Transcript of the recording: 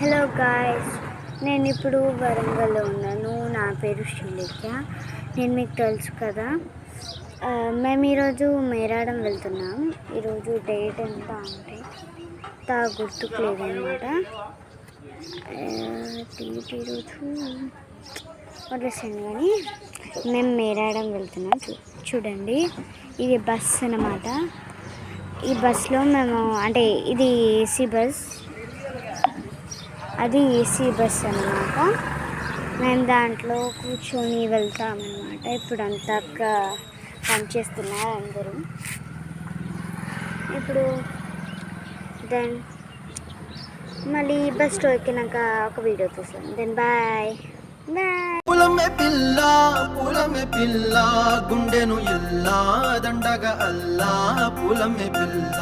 Hello guys, నేను ఇప్పుడు వరంగల్లో ఉన్నాను. నా పేరు శ్రీలేఖ్య. నేను మీకు తెలుసు కదా, మేము ఈరోజు మేడారం వెళ్తున్నాం. ఈరోజు డేట్ ఎంత అంటే గుర్తుకు లేదనమాట. డేట్ ఈరోజు వదిలేసాను, కానీ మేము మేడారం వెళ్తున్నాం. చూడండి, ఇది బస్ అన్నమాట. ఈ బస్లో మేము అంటే ఇది ఏసీ బస్, అది ఏసీ బస్ అన్నమాట. మేము దాంట్లో కూర్చొని వెళ్తామన్నమాట. ఇప్పుడు అంతా పనిచేస్తున్నారు అందరూ. ఇప్పుడు దెన్ మళ్ళీ బస్ స్టో ఎక్కినాక ఒక వీడియో తీస్తాను. Then bye bye. పులమే పిల్ల గుండెను ఇల్లా దండగ అల్లా పులమే పిల్ల